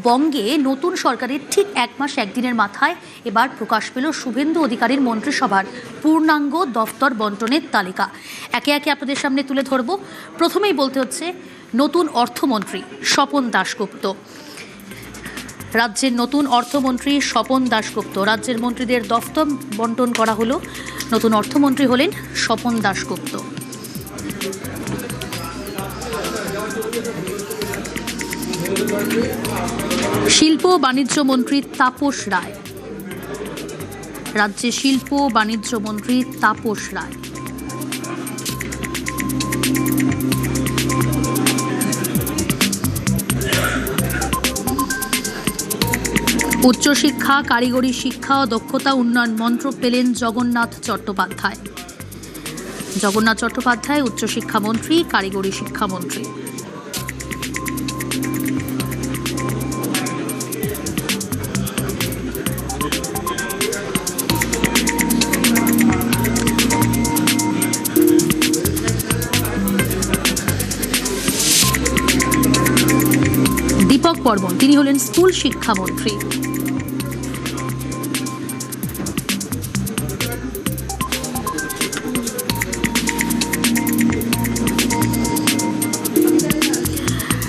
বঙ্গে নতুন সরকারের ঠিক 1 মাস 1 দিনের মাথায় এবার প্রকাশ পেল শুভেন্দু অধিকারীর মন্ত্রিসভার পূর্ণাঙ্গ দফতর বন্টনের তালিকা। একে একে আপনাদের সামনে তুলে ধরব। প্রথমেই বলতে হচ্ছে নতুন অর্থমন্ত্রী স্বপন দাশগুপ্ত। রাজ্যের নতুন অর্থমন্ত্রী স্বপন দাশগুপ্ত, রাজ্যের মন্ত্রীদের দফতর বন্টন করা হলো। নতুন অর্থমন্ত্রী হলেন স্বপন দাশগুপ্ত। শিল্প বাণিজ্য মন্ত্রী তাপস রায়, রাজ্যে শিল্প বাণিজ্য মন্ত্রী তাপস রায়। উচ্চশিক্ষা, কারিগরি শিক্ষা ও দক্ষতা উন্নয়ন মন্ত্রক পেলেন জগন্নাথ চট্টোপাধ্যায়। জগন্নাথ চট্টোপাধ্যায় উচ্চশিক্ষা মন্ত্রী, কারিগরি শিক্ষামন্ত্রী। দীপক বর্মন, তিনি হলেন স্কুল শিক্ষামন্ত্রী।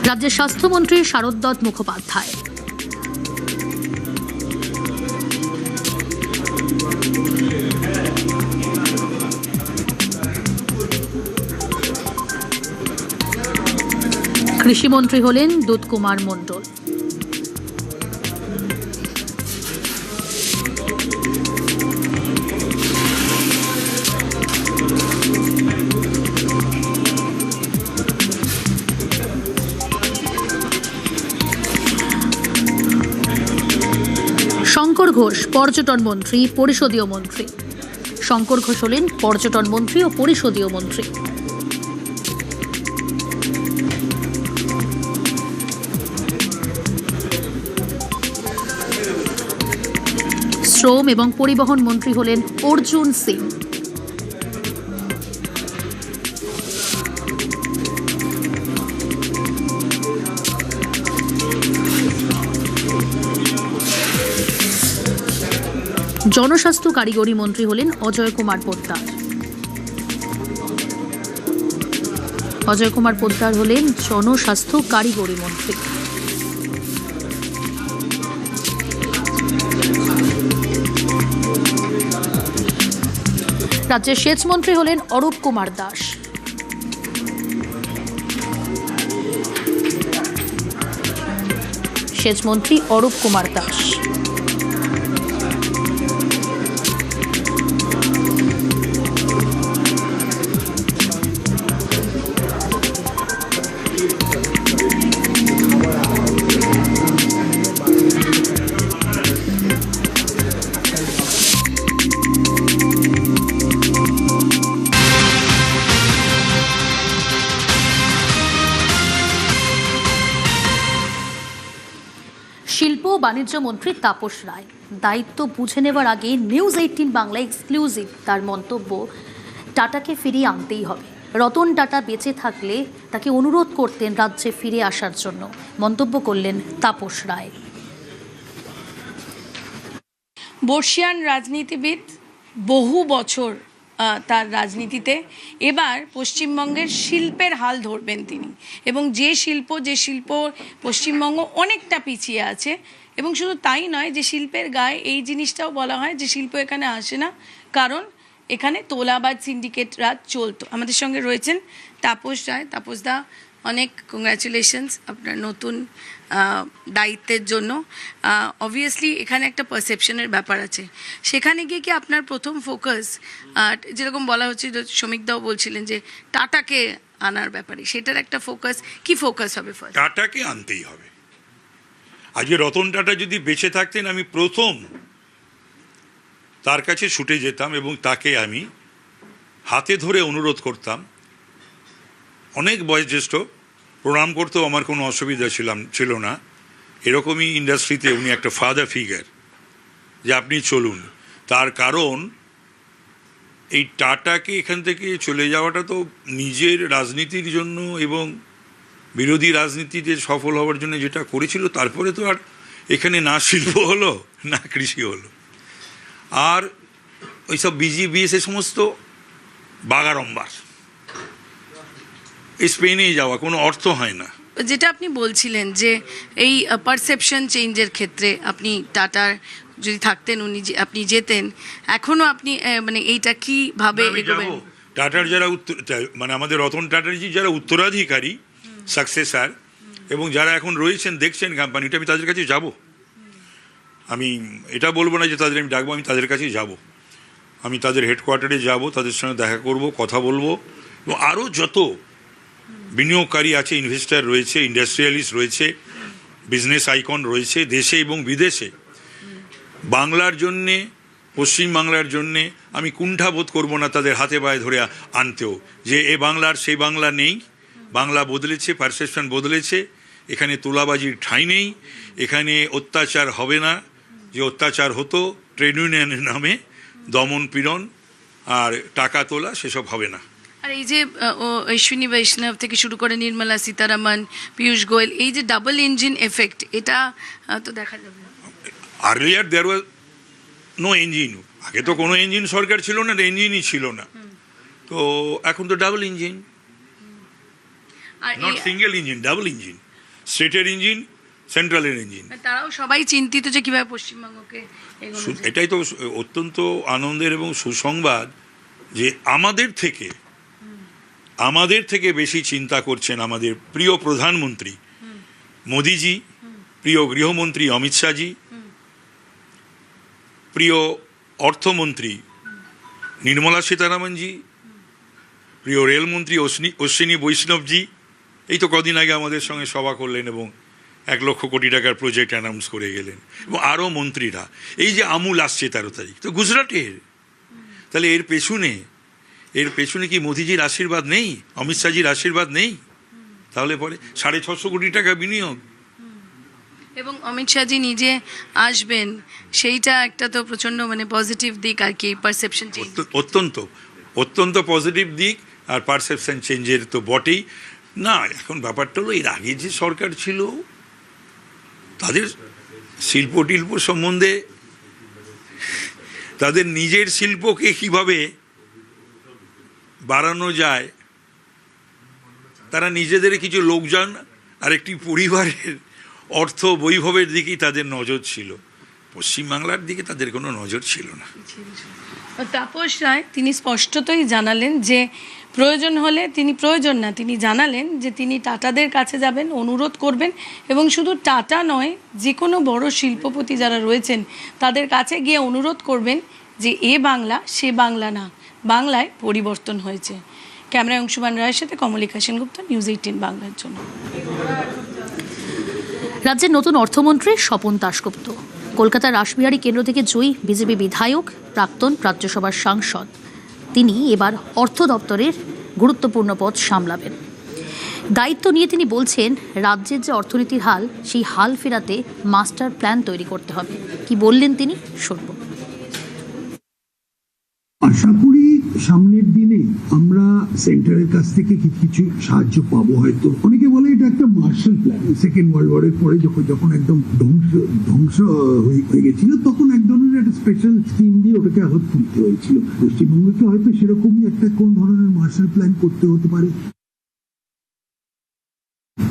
রাজ্যের স্বাস্থ্যমন্ত্রী শারদ মুখোপাধ্যায়। কৃষিমন্ত্রী হলেন দুধকুমার মণ্ডল। শঙ্কর ঘোষ পর্যটন মন্ত্রী, পরিষদীয় মন্ত্রী। শঙ্কর ঘোষ হলেন পর্যটন মন্ত্রী ও পরিষদীয় মন্ত্রী। শ্রম এবং পরিবহন মন্ত্রী হলেন অর্জুন সিং। জনস্বাস্থ্য কারিগরি মন্ত্রী হলেন অজয় কুমার পোদ্দার। অজয় কুমার পোদ্দার হলেন জনস্বাস্থ্য কারিগরি মন্ত্রী। রাজ্যের সেচ মন্ত্রী হলেন অরূপ কুমার দাস। সেচ মন্ত্রী অরূপ কুমার দাস। শিল্প বাণিজ্য মন্ত্রী তাপস রায় দায়িত্ব বুঝে নেওয়ার আগে নিউজ 18 বাংলা এক্সক্লুসিভ তার মন্তব্য, টাটাকে ফিরিয়ে আনতেই হবে। রতন টাটা বেঁচে থাকলে তাকে অনুরোধ করতেন রাজ্যে ফিরে আসার জন্য, মন্তব্য করলেন তাপস রায়। বর্ষিয়ান রাজনীতিবিদ, বহু বছর তার রাজনীতিতে, এবার পশ্চিমবঙ্গের শিল্পের হাল ধরবেন তিনি। এবং যে শিল্প পশ্চিমবঙ্গ অনেকটা পিছিয়ে আছে। এবং শুধু তাই নয়, যে শিল্পের গায়ে এই জিনিসটাও বলা হয় যে শিল্প এখানে আসে না, কারণ এখানে তোলাবাজ সিন্ডিকেট রাজ চলতো। আমাদের সঙ্গে রয়েছেন তাপস রায়। তাপসদা, অনেক কংগ্র্যাচুলেশনস আপনার নতুন দায়িত্বের জন্য। অবভিয়াসলি এখানে একটা পারসেপশনের ব্যাপার আছে, সেখানে গিয়ে কি আপনার প্রথম ফোকাস, যেরকম বলা হচ্ছে, শ্রমিকদাও বলছিলেন যে টাটাকে আনার ব্যাপারে, সেটার একটা ফোকাস, কি ফোকাস হবে? ফার্স্ট টাটাকে আনতেই হবে। আজকে রতন টাটা যদি বেঁচে থাকতেন, আমি প্রথম তার কাছে ছুটে যেতাম এবং তাকে আমি হাতে ধরে অনুরোধ করতাম। অনেক বয়োজ্যেষ্ঠ, প্রণাম করতেও আমার কোনো অসুবিধা ছিল না। এরকমই ইন্ডাস্ট্রিতে উনি একটা ফাদার ফিগার, যে আপনি চলুন। তার কারণ এই টাটাকে এখান থেকে চলে যাওয়াটা তো নিজের রাজনীতির জন্য এবং বিরোধী রাজনীতিতে সফল হওয়ার জন্য যেটা করেছিল, তারপরে তো আর এখানে না শিল্প হলো না কৃষি হলো, আর ওইসব বিজিবিএস এ সমস্ত বাগাড়ম্বার, এই স্পেনেই যাওয়া কোনো অর্থ হয় না। যেটা আপনি বলছিলেন যে এই পারসেপশন চেঞ্জের ক্ষেত্রে আপনি টাটার যদি থাকতেন, আপনি যেতেন, এখনো আপনি মানে এইটা কিভাবে আমি এগোবেন? যাবো। টাটার যারা মানে আমাদের রতন টাটারজি যারা উত্তরাধিকারী, সাকসেসার, এবং যারা এখন রয়েছেন দেখছেন কোম্পানিটা, আমি তাদের কাছে যাব। আমি এটা বলবো না যে তাদের আমি ডাকবো, আমি তাদের কাছেই যাব। আমি তাদের হেডকোয়ার্টারে যাব, তাদের সঙ্গে দেখা করব, কথা বলবো, এবং আরও যত বিনিয়োগকারী আছে, ইনভেস্টার রয়েছে, ইন্ডাস্ট্রিয়ালিস্ট রয়েছে, বিজনেস আইকন রয়েছে দেশে এবং বিদেশে, বাংলার জন্যে, পশ্চিমবাংলার জন্যে আমি কুণ্ঠাবোধ করব না তাদের হাতে পায়ে ধরে আনতেও, যে এ বাংলার সেই বাংলা নেই, বাংলা বদলেছে, পারসেপশন বদলেছে, এখানে তোলাবাজির ঠাঁই নেই, এখানে অত্যাচার হবে না, যে অত্যাচার হতো ট্রেড ইউনিয়নের নামে দমন পীড়ন আর টাকা তোলা, সেসব হবে না। আর এই যে অশ্বিনী বৈষ্ণব থেকে শুরু করে নির্মলা সীতারামন, পীয়ূষ গোয়েল, এই যে ডাবল ইঞ্জিন এফেক্ট, এটা তো দেখা যাবে। Earlier there was no engine, আগে তো কোনো ইঞ্জিন সরকার ছিল না, ইঞ্জিনই ছিল না, তো এখন তো double engine, are not single engine, double engine, স্টেটের ইঞ্জিন, সেন্ট্রালের ইঞ্জিন। তারাও সবাই চিন্তিত যে কিভাবে পশ্চিমবঙ্গকে এগোনো যায়। এটাই তো অত্যন্ত আনন্দের এবং সুসংবাদ যে আমাদের থেকে বেশি চিন্তা করছেন আমাদের প্রিয় প্রধানমন্ত্রী মোদিজি, প্রিয় গৃহমন্ত্রী অমিত শাহজি, প্রিয় অর্থমন্ত্রী নির্মলা সীতারামনজি, প্রিয় রেলমন্ত্রী অশ্বিনী বৈষ্ণবজি, এই তো কদিন আগে আমাদের সঙ্গে সভা করলেন এবং 1 লক্ষ কোটি টাকার প্রজেক্ট অ্যানাউন্স করে গেলেন, এবং আরও মন্ত্রীরা। এই যে আমুল আসছে 13 তারিখ, তো গুজরাটের, তাহলে এর পেছনে কি মোদিজির আশীর্বাদ নেই, অমিত শাহজির আশীর্বাদ নেই? তাহলে পরে 650 কোটি টাকা বিনিয়োগ, এবং অমিত শাহজি নিজে আসবেন, সেইটা একটা তো প্রচন্ড মানে পজিটিভ দিক আর কি, পারসেপশন চেঞ্জ, অত্যন্ত পজিটিভ দিক। আর পারসেপশন চেঞ্জের তো বটেই না। এখন ব্যাপারটা হলো, এর আগে যে সরকার ছিল তাদের শিল্প টিল্প সম্বন্ধে, তাদের নিজের শিল্পকে কিভাবে বাড়ানো যায়, তারা নিজেদের কিছু লোকজন আর একটি পরিবারের অর্থ বৈভবের দিকেই তাদের নজর ছিল, পশ্চিমবাংলার দিকে তাদের কোনো নজর ছিল না। তাপস রায় তিনি স্পষ্টতই জানালেন যে প্রয়োজন হলে তিনি জানালেন যে তিনি টাটাদের কাছে যাবেন, অনুরোধ করবেন, এবং শুধু টাটা নয়, যে কোনো বড় শিল্পপতি যারা রয়েছেন তাদের কাছে গিয়ে অনুরোধ করবেন যে এ বাংলা সে বাংলা না, বাংলায় পরিবর্তন হয়েছে। ক্যামেরায় অংশুমান রায়ের সাথে কমলিকা সেনগুপ্ত, নিউজ 18 বাংলার জন্য। রাজ্যের নতুন অর্থমন্ত্রী স্বপন দাশগুপ্ত, কলকাতার রাসবিহারী কেন্দ্র থেকে জয়ী বিজেপি বিধায়ক, প্রাক্তন রাজ্যসভার সাংসদ, তিনি এবার অর্থ দপ্তরের গুরুত্বপূর্ণ পদ সামলাবেন। দায়িত্ব নিয়ে তিনি বলছেন, রাজ্যের যে অর্থনীতির হাল, সেই হাল ফেরাতে মাস্টার প্ল্যান তৈরি করতে হবে। কি বললেন তিনি, শুনব। আশা করি সামনের দিনে আমরা সেন্টারের কাছ থেকে কিছু সাহায্য পাবো। হয়তো অনেকে বলে এটা একটা মার্শাল প্ল্যান, সেকেন্ড ওয়ার্ল্ড ওয়ারের পরে যখন একদম ধ্বংস হয়ে গেছিল, তখন এক ধরনের একটা স্পেশাল স্কিম দিয়ে ওটাকে আবার তুলতে হয়েছিল। পশ্চিমবঙ্গকে হয়তো সেরকমই একটা কোন ধরনের মার্শাল প্ল্যান করতে হতে পারে,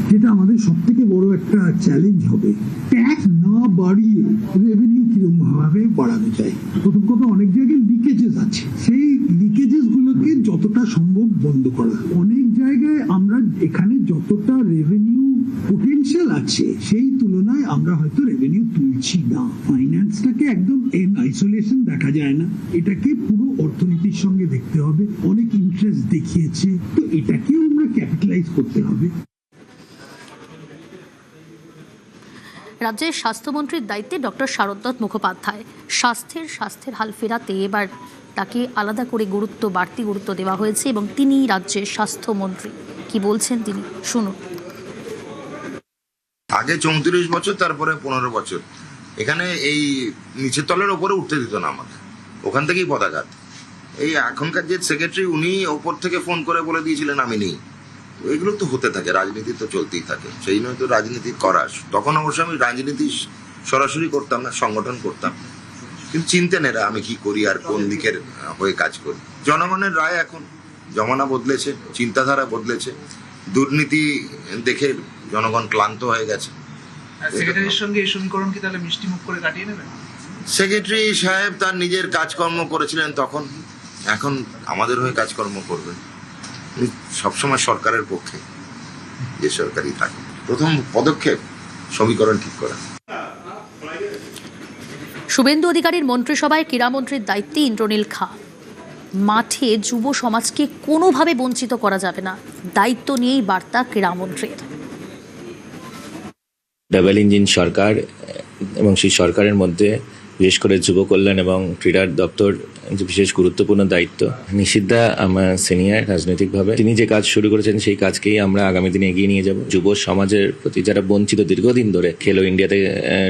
যেটা আমাদের সব থেকে বড় একটা চ্যালেঞ্জ হবে। ট্যাক্স না বাড়িয়ে রেভিনিউ কিরকম ভাবে বাড়ানো যায়। প্রথম কথা, অনেক জায়গায় লিকেজেস আছে, সেই লিকেজেস গুলোকে যতটা সম্ভব বন্ধ করা। অনেক জায়গায় আমরা এখানে যতটা রেভিনিউ পোটেনশিয়াল আছে, সেই তুলনায় আমরা হয়তো রেভিনিউ তুলছি না। ফাইন্যান্সটাকে একদম এন আইসোলেশন দেখা যায় না, এটাকে পুরো অর্থনীতির সঙ্গে দেখতে হবে। অনেক ইন্টারেস্ট দেখিয়েছে, তো এটাকেও আমরা ক্যাপিটালাইজ করতে হবে। রাজ্যের স্বাস্থ্যমন্ত্রীর দায়িত্বে ডক্টর শারদ মুখোপাধ্যায়। স্বাস্থ্যের হাল ফেরাতে এবার তাকে আলাদা করে বাড়তি গুরুত্ব দেওয়া হয়েছে, এবং তিনি রাজ্যের স্বাস্থ্যমন্ত্রী। কি বলছেন তিনি, শুনুন। আগে 34 বছর, তারপরে 15 বছর এখানে এই নিচের তলের ওপরে উঠতে দিত না আমাকে, ওখান থেকেই পদাঘাত। এই এখনকার যে সেক্রেটারি, উনি ওপর থেকে ফোন করে বলে দিয়েছিলেন আমি নেই, এগুলো তো হতে থাকে, রাজনীতি তো চলতেই থাকে, সেই নয় তো রাজনীতি করা। তখন অবশ্য আমি রাজনীতি সরাসরি করতাম না, সংগঠন করতাম, কিন্তু চিনতেন এরা আমি কি করি আর কোন দিকের হয়ে কাজ করি। জনগণের রায় এখন, জমানা বদলেছে, চিন্তাধারা বদলেছে, দুর্নীতি দেখে জনগণ ক্লান্ত হয়ে গেছে। সেক্রেটারির সঙ্গে এই সমীকরণ কি তাহলে মিষ্টি মুখ করে কাটিয়ে নেবেন? সেক্রেটারি সাহেব তার নিজের কাজকর্ম করেছিলেন তখন, এখন আমাদের হয়ে কাজকর্ম করবেন। উনি সবসময় সরকারের পক্ষে, যে সরকারই থাকে। প্রথম পদক্ষেপ সমীকরণ ঠিক করা। শুভেন্দু অধিকারীর মন্ত্রিসভায় ক্রীড়ামন্ত্রীর দায়িত্বে ইন্দ্রনীল খাঁ। মাঠে যুব সমাজকে কোনোভাবে বঞ্চিত করা যাবে না, দায়িত্ব নিয়েই বার্তা ক্রীড়ামন্ত্রীর। ডাবল ইঞ্জিন সরকার এবং সেই সরকারের মধ্যে বিশেষ করে যুব কল্যাণ এবং ক্রীড়া দপ্তর যে বিশেষ গুরুত্বপূর্ণ দায়িত্ব। নিষিদ্ধা আমার সিনিয়র রাজনৈতিকভাবে, তিনি যে কাজ শুরু করেছেন সেই কাজকেই আমরা আগামী দিনে এগিয়ে নিয়ে যাব। যুব সমাজের প্রতি যারা বঞ্চিত দীর্ঘদিন ধরে, খেলো ইন্ডিয়াতে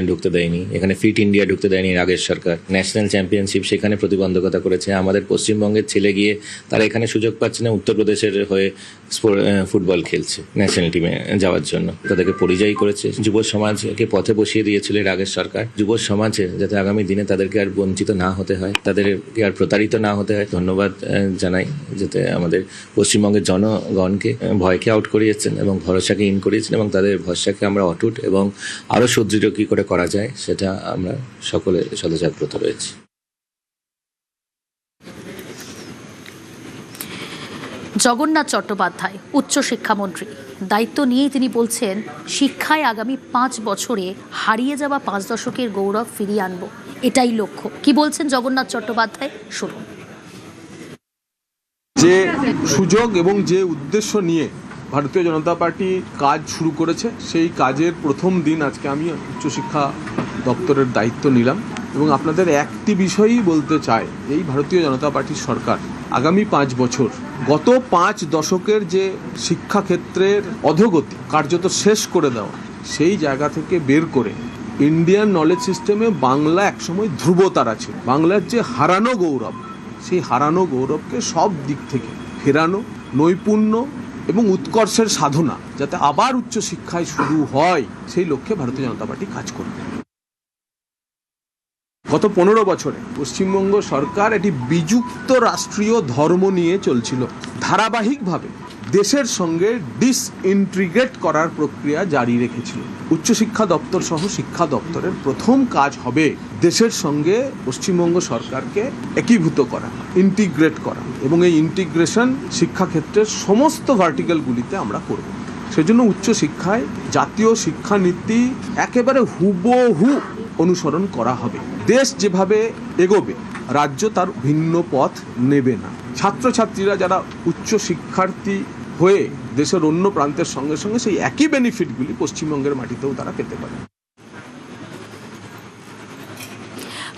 ঢুকতে দেয়নি, এখানে ফিট ইন্ডিয়া ঢুকতে দেয়নি আগের সরকার, ন্যাশনাল চ্যাম্পিয়নশিপ সেখানে প্রতিবন্ধকতা করেছে। আমাদের পশ্চিমবঙ্গের ছেলে গিয়ে তারা এখানে সুযোগ পাচ্ছে না, উত্তরপ্রদেশের হয়ে ফুটবল খেলছে ন্যাশনাল টিমে যাওয়ার জন্য, তাদেরকে পরিযায়ী করেছে। যুব সমাজকে পথে বসিয়ে দিয়েছিল এর আগের সরকার। যুব সমাজে যাতে আগামী দিনে তাদেরকে আর বঞ্চিত না হতে হয়, তাদেরকে আর প্রতারিত না হতে হয়, ধন্যবাদ জানাই। যাতে আমাদের পশ্চিমবঙ্গের জনগণকে ভয়কে আউট করিয়েছেন এবং ভরসাকে ইন করিয়েছেন, এবং তাদের ভরসাকে আমরা অটুট এবং আরও সুদৃঢ় কী করে করা যায় সেটা আমরা সকলে সদজাগ্রত রয়েছি। জগন্নাথ চট্টোপাধ্যায় উচ্চশিক্ষামন্ত্রী, দায়িত্ব নিয়েই তিনি বলছেন, শিক্ষায় আগামী 5 বছরে হারিয়ে যাওয়া 5 দশকের গৌরব ফিরিয়ে আনবো, এটাই লক্ষ্য। কি বলছেন জগন্নাথ চট্টোপাধ্যায়, শুনুন। যে সুযোগ এবং যে উদ্দেশ্য নিয়ে ভারতীয় জনতা পার্টি কাজ শুরু করেছে, সেই কাজের প্রথম দিন আজকে আমি উচ্চশিক্ষা দপ্তরের দায়িত্ব নিলাম, এবং আপনাদের একটি বিষয়ই বলতে চাই, এই ভারতীয় জনতা পার্টির সরকার আগামী 5 বছর গত 5 দশকের যে শিক্ষাক্ষেত্রের অধোগতি কার্যত শেষ করে দেওয়া, সেই জায়গা থেকে বের করে ইন্ডিয়ান নলেজ সিস্টেমে বাংলা একসময় ধ্রুবতারা ছিল। বাংলার যে হারানো গৌরব, সেই হারানো গৌরবকে সব দিক থেকে ফেরানো, নৈপুণ্য এবং উৎকর্ষের সাধনা যাতে আবার উচ্চশিক্ষায় শুরু হয়, সেই লক্ষ্যে ভারতীয় জনতা পার্টি কাজ করবে। গত 15 বছরে পশ্চিমবঙ্গ সরকার একটি বিযুক্ত রাষ্ট্রীয় ধর্ম নিয়ে চলছিল। ধারাবাহিকভাবে দেশের সঙ্গে ডিসইন্টিগ্রেট করার প্রক্রিয়া জারি রেখেছিল। উচ্চশিক্ষা দপ্তর সহ শিক্ষা দপ্তরের প্রথম কাজ হবে দেশের সঙ্গে পশ্চিমবঙ্গ সরকারকে একীভূত করা, ইন্টিগ্রেট করা, এবং এই ইন্টিগ্রেশন শিক্ষাক্ষেত্রের সমস্ত ভার্টিক্যালগুলিতে আমরা করব। সেজন্য উচ্চশিক্ষায় জাতীয় শিক্ষানীতি একেবারে হুবহু অনুসরণ করা হবে। দেশ যেভাবে এগোবে, রাজ্য তার ভিন্ন পথ নেবে না। ছাত্রছাত্রীরা যারা উচ্চ শিক্ষার্থী হয়ে দেশের অন্য প্রান্তের সঙ্গে সঙ্গে সেই একই বেনিফিটগুলি পশ্চিমবঙ্গের মাটিতেও তারা পেতে পারে।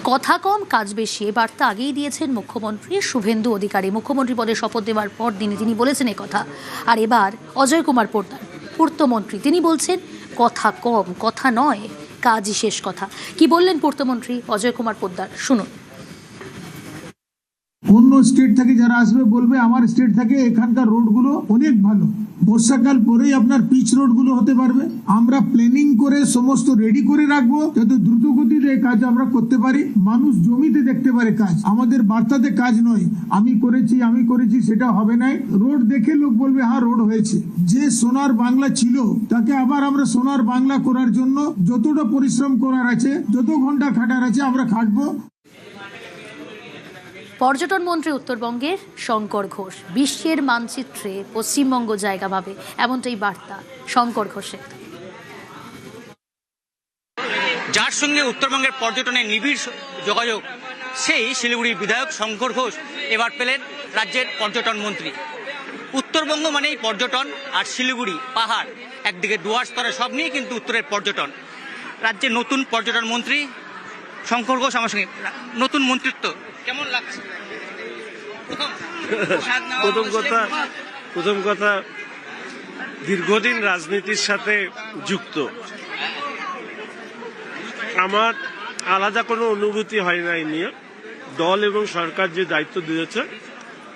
কথা কম কাজ বেশি, এ বার্তা আগেই দিয়েছেন মুখ্যমন্ত্রী শুভেন্দু অধিকারী। মুখ্যমন্ত্রী পদে শপথ দেওয়ার পর দিনে তিনি বলেছেন এ কথা। আর এবার অজয় কুমার পোদ্দার পূর্তমন্ত্রী, তিনি বলছেন কথা কম, কথা নয়, কাজই শেষ কথা। কি বললেন পূর্তমন্ত্রী অজয় কুমার পোদ্দার, শুনুন। অন্য স্টেট থেকে যারা আসবে বলবে আমার স্টেট থেকে এখানকার রোডগুলো অনেক ভালো, বর্ষাকাল পরেই আপনার পিচ রোডগুলো হতে পারবে। আমরা প্ল্যানিং করে সমস্ত রেডি করে রাখবো যাতে দ্রুত গতিতে এই কাজ আমরা করতে পারি, মানুষ জমিতে দেখতে পারে কাজ, আমাদের বার্তাতে কাজ নয় আমি করেছি সেটা হবে না। রোড দেখে লোক বলবে হ্যাঁ রোড হয়েছে। যে সোনার বাংলা ছিল তাকে আবার আমরা সোনার বাংলা করার জন্য যতটা পরিশ্রম করার আছে, যত ঘন্টা খাটার আছে আমরা খাটবো। পর্যটন মন্ত্রী উত্তরবঙ্গের শঙ্কর ঘোষ, বিশ্বের মানচিত্রে পশ্চিমবঙ্গ জায়গা পাবে, এমনটাই বার্তা শঙ্কর ঘোষের। যার সঙ্গে উত্তরবঙ্গের পর্যটনের নিবিড় যোগাযোগ, সেই শিলিগুড়ির বিধায়ক শঙ্কর ঘোষ এবার পেলেন রাজ্যের পর্যটন মন্ত্রী। উত্তরবঙ্গ মানেই পর্যটন, আর শিলিগুড়ি পাহাড়, একদিকে ডুয়ার্স স্তরে সব নিয়ে কিন্তু উত্তরের পর্যটন। রাজ্যের নতুন পর্যটন মন্ত্রী শঙ্কর ঘোষ আমার সঙ্গে, নতুন মন্ত্রিত্ব কেমন লাগছে? প্রথম কথা দীর্ঘদিন রাজনীতির সাথে যুক্ত, আমার আলাদা কোনো অনুভূতি হয় না এই নিয়ে। দল এবং সরকার যে দায়িত্ব দিয়েছে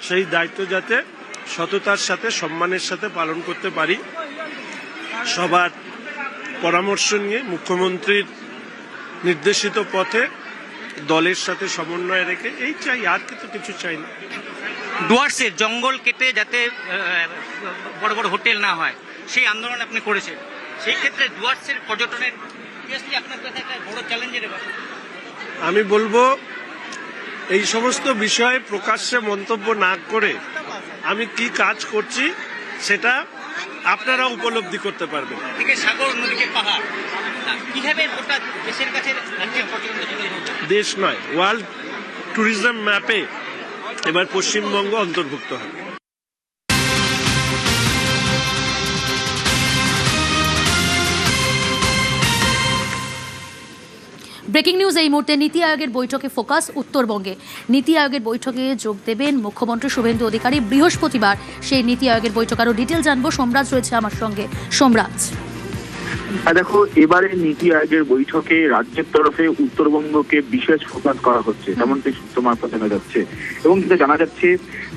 সেই দায়িত্ব যাতে সততার সাথে সম্মানের সাথে পালন করতে পারি। সবার পরামর্শ নিয়ে মুখ্যমন্ত্রীর নির্দেশিত পথে দলের সাথে সমন্বয় রেখে এই চাই, আর কিছু চাই না। ডুয়ার্সের জঙ্গল কেটে যাতে বড় বড় হোটেল না হয় সেই আন্দোলন আপনি করেছেন, সেই ক্ষেত্রে ডুয়ার্সের পর্যটনের আপনার কাছে একটা বড় চ্যালেঞ্জের ব্যাপার। আমি বলবো এই সমস্ত বিষয়ে প্রকাশ্যে মন্তব্য না করে আমি কি কাজ করছি সেটা আপনারা উপলব্ধি করতে পারবেন। এদিকে সাগর, নদীকে পাহাড়, কিভাবে গোটা দেশের কাছে দেশ নয়, ওয়ার্ল্ড ট্যুরিজম ম্যাপে এবার পশ্চিমবঙ্গ অন্তর্ভুক্ত হবে। ব্রেকিং নিউজ এই মুহূর্তে। নীতি আয়োগের বৈঠকে ফোকাস উত্তরবঙ্গে। নীতি আয়োগের বৈঠকে যোগ দেবেন মুখ্যমন্ত্রী শুভেন্দু অধিকারী বৃহস্পতিবার। সেই নীতি আয়োগের বৈঠক আরো ডিটেল জানবো। সোমরাজ রয়েছে আমার সঙ্গে। সোমরাজ, দেখো, এবারে নীতি আয়োগের বৈঠকে রাজ্যের তরফে উত্তরবঙ্গকে বিশেষ ফোকাস করা হচ্ছে, তেমনটি সূত্র মারফত জানা যাচ্ছে। এবং যেটা জানা যাচ্ছে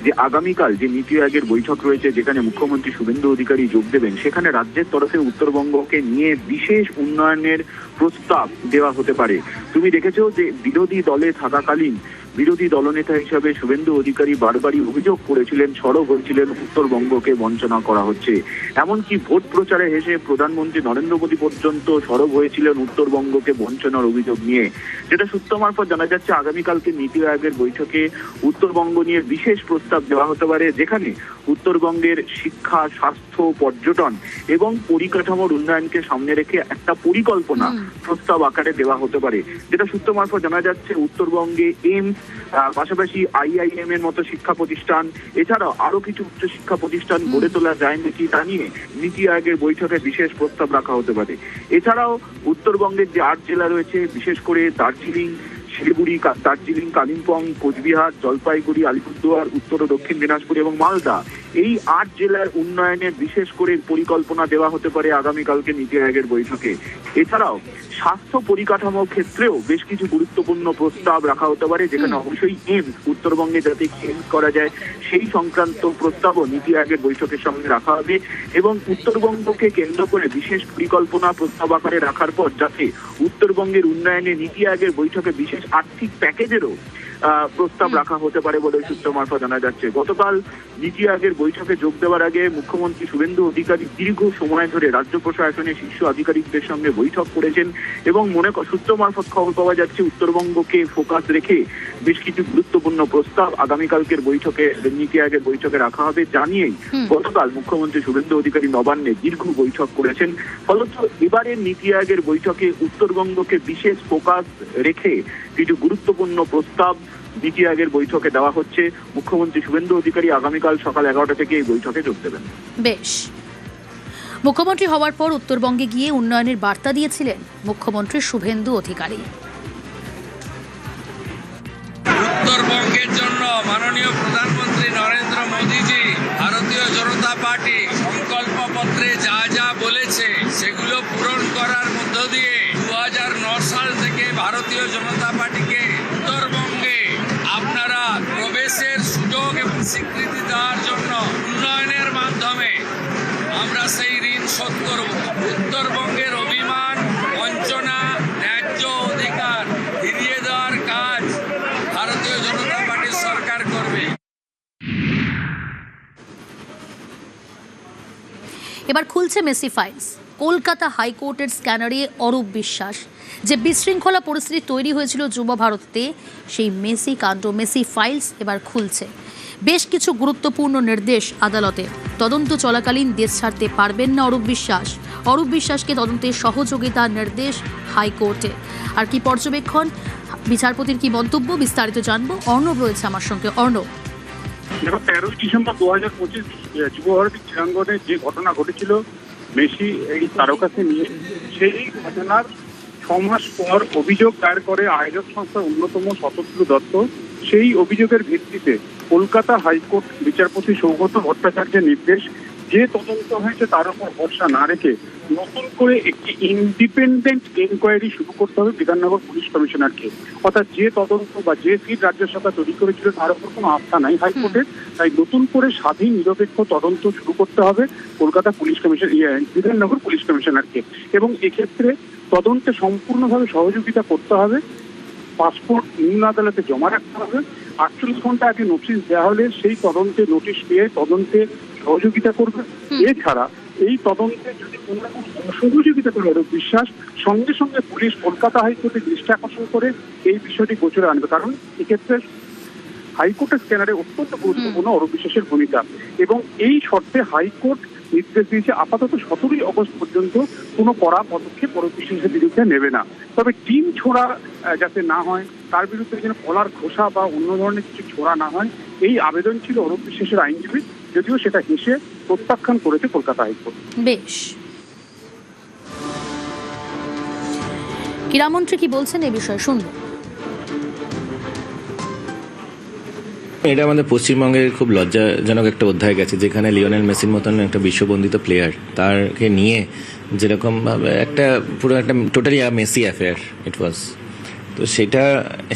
যে আগামীকাল যে নীতি আয়োগের বৈঠক রয়েছে, যেখানে মুখ্যমন্ত্রী শুভেন্দু অধিকারী যোগ দেবেন, সেখানে রাজ্যের তরফে উত্তরবঙ্গকে নিয়ে বিশেষ উন্নয়নের প্রস্তাব দেওয়া হতে পারে। তুমি দেখেছো যে বিরোধী দলে থাকাকালীন বিরোধী দলনেতা হিসাবে শুভেন্দু অধিকারী বারবারই অভিযোগ করেছিলেন, সরব হয়েছিলেন উত্তরবঙ্গকে বঞ্চনা করা হচ্ছে। এমনকি ভোট প্রচারে হেসে প্রধানমন্ত্রী নরেন্দ্র মোদী পর্যন্ত সরব হয়েছিলেন উত্তরবঙ্গকে বঞ্চনার অভিযোগ নিয়ে। যেটা সূত্র মারফত জানা যাচ্ছে আগামীকালকে নীতি আয়োগের বৈঠকে উত্তরবঙ্গ নিয়ে বিশেষ প্রস্তাব দেওয়া হতে পারে, যেখানে উত্তরবঙ্গের শিক্ষা, স্বাস্থ্য, পর্যটন এবং পরিকাঠামোর উন্নয়নকে সামনে রেখে একটা পরিকল্পনা প্রস্তাব আকারে দেওয়া হতে পারে। যেটা সূত্র মারফত জানা যাচ্ছে উত্তরবঙ্গে এইমস, পাশাপাশি IIM এর মতো শিক্ষা প্রতিষ্ঠান, এছাড়াও আরো কিছু উচ্চ শিক্ষা প্রতিষ্ঠান গড়ে তোলা যায় নাকি তা নিয়ে নীতি আয়োগের বৈঠকে বিশেষ প্রস্তাব রাখা হতে পারে। এছাড়াও উত্তরবঙ্গের যে 8 জেলা রয়েছে, বিশেষ করে দার্জিলিং, শিলিগুড়ি, কালিম্পং, কোচবিহার, জলপাইগুড়ি, আলিপুরদুয়ার, উত্তর ও দক্ষিণ দিনাজপুর এবং মালদা, এই 8 জেলার উন্নয়নের বিশেষ করে পরিকল্পনা দেওয়া হতে পারে আগামীকালকে নীতি আয়োগের বৈঠকে। এছাড়াও স্বাস্থ্য পরিকাঠামো ক্ষেত্রেও বেশ কিছু গুরুত্বপূর্ণ প্রস্তাব রাখা হতে পারে, যেখানে অবশ্যই এইমস, উত্তরবঙ্গে যাতে এইমস করা যায় সেই সংক্রান্ত প্রস্তাবও নীতি আয়োগের বৈঠকের সঙ্গে রাখা হবে। এবং উত্তরবঙ্গকে কেন্দ্র করে বিশেষ পরিকল্পনা প্রস্তাব আকারে রাখার পর যাতে উত্তরবঙ্গের উন্নয়নে নীতি আয়োগের বৈঠকে বিশেষ আর্থিক প্যাকেজেরও প্রস্তাব রাখা হতে পারে বলে সূত্র মারফত জানা যাচ্ছে। গতকাল নীতি আয়োগের বৈঠকে যোগ দেওয়ার আগে মুখ্যমন্ত্রী শুভেন্দু অধিকারী দীর্ঘ সময় ধরে রাজ্য প্রশাসনের শীর্ষ আধিকারিকদের সঙ্গে বৈঠক করেছেন এবং সূত্র মারফত খবর পাওয়া যাচ্ছে উত্তরবঙ্গকে ফোকাস রেখে বেশ কিছু গুরুত্বপূর্ণ প্রস্তাব আগামীকালকের বৈঠকে নীতি আয়োগের বৈঠকে রাখা হবে। জানিয়েই গতকাল মুখ্যমন্ত্রী শুভেন্দু অধিকারী নবান্নে দীর্ঘ বৈঠক করেছেন। ফলত এবারের নীতি আয়োগের বৈঠকে উত্তরবঙ্গকে বিশেষ ফোকাস রেখে কিছু গুরুত্বপূর্ণ প্রস্তাব নীতি আয়োগের বৈঠকে দেওয়া হচ্ছে। মুখ্যমন্ত্রী শুভেন্দু অধিকারী আগামীকাল সকাল 11টা থেকে এই বৈঠকে যোগ দেবেন। বেশ, মুখ্যমন্ত্রী হওয়ার পর উত্তরবঙ্গে গিয়ে উন্নয়নের বার্তা দিয়েছিলেন মুখ্যমন্ত্রী শুভেন্দু অধিকারী। উত্তরবঙ্গের জন্য মাননীয় প্রধানমন্ত্রী নরেন্দ্র মোদীজি ভারতীয় জনতা পার্টি সংকল্পপত্রে যা যা বলেছে সেগুলো পূরণ করার মধ্য দিয়ে 2009 সাল থেকে ভারতীয় জনতা পার্টিকে উত্তরবঙ্গে আপনারা প্রবেশের সুযোগ এবং স্বীকৃতি দেওয়ার জন্য উন্নয়নের মাধ্যমে আমরা সেই ঋণ শোধ করব। উত্তরবঙ্গের অভিমান, বঞ্চনা, ন্যায্য অধিকার ফিরিয়ে দেওয়ার কাজ ভারতীয় জনতা পার্টির সরকার করবে। এবার খুলছে মেসি ফাইলস। কলকাতা হাইকোর্টের স্ক্যানারে অরূপ বিশ্বাস। যে বিশৃঙ্খলা পরিস্থিতি তৈরি হয়েছিল যুব ভারতে, সেই মেসি কাণ্ড, মেসি ফাইলস এবার খুলছে। বেশ কিছু গুরুত্বপূর্ণ নির্দেশ আদালতে। তদন্ত চলাকালীন দেশ ছাড়তে পারবেন না অরূপ বিশ্বাস। অরূপ বিশ্বাসকে তদন্তে সহযোগিতার নির্দেশ হাইকোর্টে। আর কি পর্যবেক্ষণ, বিচারপতির কি মন্তব্য, বিস্তারিত জানবো। অর্ণব রয়েছে আমার সঙ্গে। অর্ণব, 13 ডিসেম্বর 2025 যুব ভারতী ক্রীড়াঙ্গনে যে ঘটনা ঘটেছিল মেসি এই তারকাকে নিয়ে, সেই ঘটনার 6 মাস পর অভিযোগ দায়ের করে আয়োজক সংস্থার অন্যতম শতদ্রু দত্ত। সেই অভিযোগের ভিত্তিতে কলকাতা হাইকোর্ট বিচারপতি সৌগত ভট্টাচার্যের নির্দেশ যে তদন্ত হয়েছে তার উপর ভরসা না রেখে নতুন করে একটি ইন্ডিপেন্ডেন্ট এনকোয়ারি শুরু করতে হবে বিধাননগর পুলিশ কমিশনারকে। অর্থাৎ যে তদন্ত বা যে সিট রাজ্য সরকার তৈরি করেছিল তার উপর কোনো আস্থা নাই হাইকোর্টের, তাই নতুন করে স্বাধীন নিরপেক্ষ তদন্ত শুরু করতে হবে Kolkata police commission Bidhannagar police কমিশনারকে। এবং এক্ষেত্রে তদন্তে সম্পূর্ণভাবে সহযোগিতা করতে হবে, পাসপোর্ট নিম্ন আদালতে জমা রাখতে হবে, 48 ঘন্টা আগে নোটিশ দেওয়া হলে সেই তদন্তে নোটিশ পেয়ে তদন্তে সহযোগিতা করবে। এছাড়া এই তদন্তে যদি কোনো রকম অসহযোগিতা করে অরূপ বিশ্বাস, সঙ্গে সঙ্গে পুলিশ কলকাতা হাইকোর্টে দৃষ্টি আকর্ষণ করে এই বিষয়টি গোচরে আনবে, কারণ এক্ষেত্রে হাইকোর্টের স্ক্যানারে অত্যন্ত গুরুত্বপূর্ণ অরূপ বিশ্বাসের ভূমিকা। এবং এই শর্তে হাইকোর্ট নির্দেশ দিয়েছে আপাতত 17ই অগস্ট পর্যন্ত কোনো কড়া পদক্ষেপ অরূপ বিশ্বাসের বিরুদ্ধে নেবে না। তবে টিম ছোড়া যাতে না হয়, তার বিরুদ্ধে যেন কলার খোসা বা অন্য ধরনের কিছু ছোড়া না হয়, এই আবেদন ছিল অরূপ বিশ্বাসের আইনজীবী, যদিও সেটা হেসে প্রত্যাখ্যান করেছে কলকাতা হাইকোর্ট। বেশ, ক্রীড়ামন্ত্রী কি বলছেন এই বিষয়ে শুনবো। এটা আমাদের পশ্চিমবঙ্গের খুব লজ্জাজনক একটা অধ্যায় গেছে, যেখানে লিওনেল মেসির মতন একটা বিশ্ববন্দিত প্লেয়ার, তারকে নিয়ে যেরকম ভাবে একটা পুরো একটা টোটালি মেসি অ্যাফেয়ার ইট ওয়াজ, তো সেটা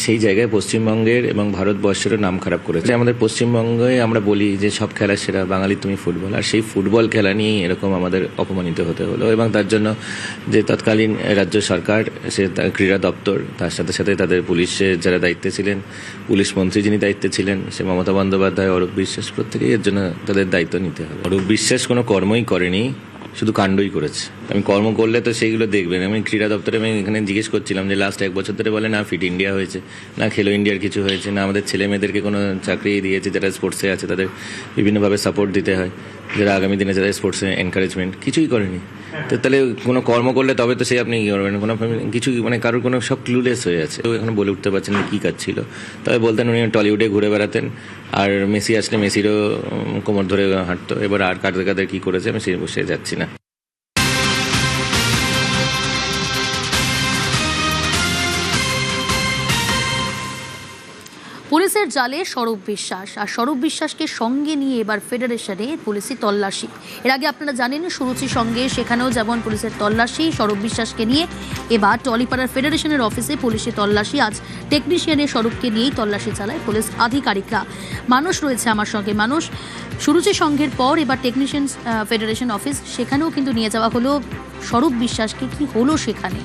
সেই জায়গায় পশ্চিমবঙ্গের এবং ভারতবর্ষেরও নাম খারাপ করেছে। আমাদের পশ্চিমবঙ্গে আমরা বলি যে সব খেলার সেরা বাঙালি তুমি ফুটবল, আর সেই ফুটবল খেলা নিয়েই এরকম আমাদের অপমানিত হতে হলো। এবং তার জন্য যে তৎকালীন রাজ্য সরকার, সে ক্রীড়া দপ্তর, তার সাথে সাথে তাদের পুলিশের যারা দায়িত্বে ছিলেন, পুলিশ মন্ত্রী যিনি দায়িত্বে ছিলেন, সে মমতা বন্দ্যোপাধ্যায়, অরূপ বিশ্বাস, প্রত্যেকেই এর জন্য তাদের দায়িত্ব নিতে হবে। অরূপ বিশ্বাস কোনো কর্মই করেনি, শুধু কাণ্ডই করেছে। আমি কর্ম করলে তো সেইগুলো দেখবেন। আমি ক্রীড়া দপ্তরে আমি এখানে জিজ্ঞেস করছিলাম যে লাস্ট 1 বছর ধরে বলে না ফিট ইন্ডিয়া হয়েছে, না খেলো ইন্ডিয়ার কিছু হয়েছে, না আমাদের ছেলে মেয়েদেরকে কোনো চাকরি দিয়েছে, যারা স্পোর্টসে আছে তাদের বিভিন্নভাবে সাপোর্ট দিতে হয়, যারা আগামী দিনে যারা স্পোর্টসে এনকারেজমেন্ট, কিছুই করেনি। তো তাহলে কোনো কর্ম করলে তবে তো সেই আপনি কী করবেন, কোনো কিছু মানে কারোর কোনো সব ক্লুলেস হয়ে আছে। তো এখন বলে উঠতে পারছেন না কী কাজ ছিল। তবে বলতেন উনি টলিউডে ঘুরে বেড়াতেন, আর মেসি আসলে মেসিরও কোমর ধরে হাঁটতো। এবার আর কাদের কাদের কী করেছে আমি সেই বসে যাচ্ছি না। পুলিশের জালে স্বরূপ বিশ্বাস, আর স্বরূপ বিশ্বাসকে সঙ্গে নিয়ে এবার ফেডারেশনে পুলিশি তল্লাশি। এর আগে আপনারা জানেন সুরুচির সঙ্গে সেখানেও যেমন পুলিশের তল্লাশি, স্বরূপ বিশ্বাসকে নিয়ে এবার টলিপাড়ার ফেডারেশনের অফিসে পুলিশি তল্লাশি। আজ টেকনিশিয়ানের স্বরূপকে নিয়েই তল্লাশি চালায় পুলিশ আধিকারিকরা। মানুষ রয়েছে আমার সঙ্গে, মানুষ, সুরুচি সংঘের পর এবার টেকনিশিয়ান ফেডারেশন অফিস, সেখানেও কিন্তু নিয়ে যাওয়া হলো স্বরূপ বিশ্বাসকে। কি হলো সেখানে?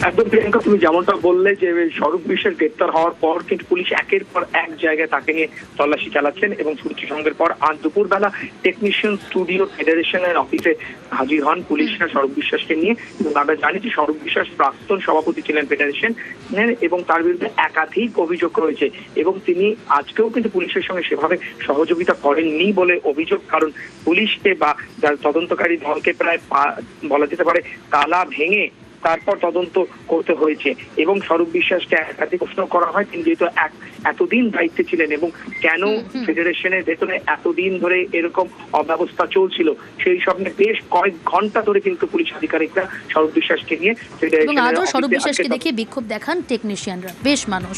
একদম প্রিয়াঙ্কা, তুমি যেমনটা বললে যে স্বরূপ বিশ্বাস গ্রেপ্তার হওয়ার পর কিন্তু পুলিশ একের পর এক জায়গায় তাকে নিয়ে তল্লাশি চালাচ্ছেন এবং সুরুচি সঙ্গের পর আজ দুপুরবেলা টেকনিশিয়ান স্টুডিও ফেডারেশনের অফিসে হাজির হন পুলিশরা স্বরূপ বিশ্বাসকে নিয়ে। এবং আমরা জানি যে স্বরূপ বিশ্বাস প্রাক্তন সভাপতি ছিলেন ফেডারেশন এবং তার বিরুদ্ধে একাধিক অভিযোগ রয়েছে এবং তিনি আজকেও কিন্তু পুলিশের সঙ্গে সেভাবে সহযোগিতা করেননি বলে অভিযোগ। কারণ পুলিশকে বা যার তদন্তকারী দলকে প্রায় বলা যেতে পারে তালা ভেঙে তারপর তদন্ত করতে হয়েছে। এবং স্বরূপ বিশ্বাসকে একাধিক প্রশ্ন করা হয়, তিনি যেহেতু এতদিন দায়িত্বে ছিলেন এবং কেন ফেডারেশনের ভেতরে এতদিন ধরে এরকম অব্যবস্থা চলছিল, সেই সব নিয়ে বেশ কয়েক ঘন্টা ধরে কিন্তু পুলিশ আধিকারিকরা স্বরূপ বিশ্বাসকে নিয়ে ফেডারেশনের স্বরূপ বিশ্বাসকে দেখে বিক্ষোভ দেখান টেকনিশিয়ানরা। বেশ মানুষ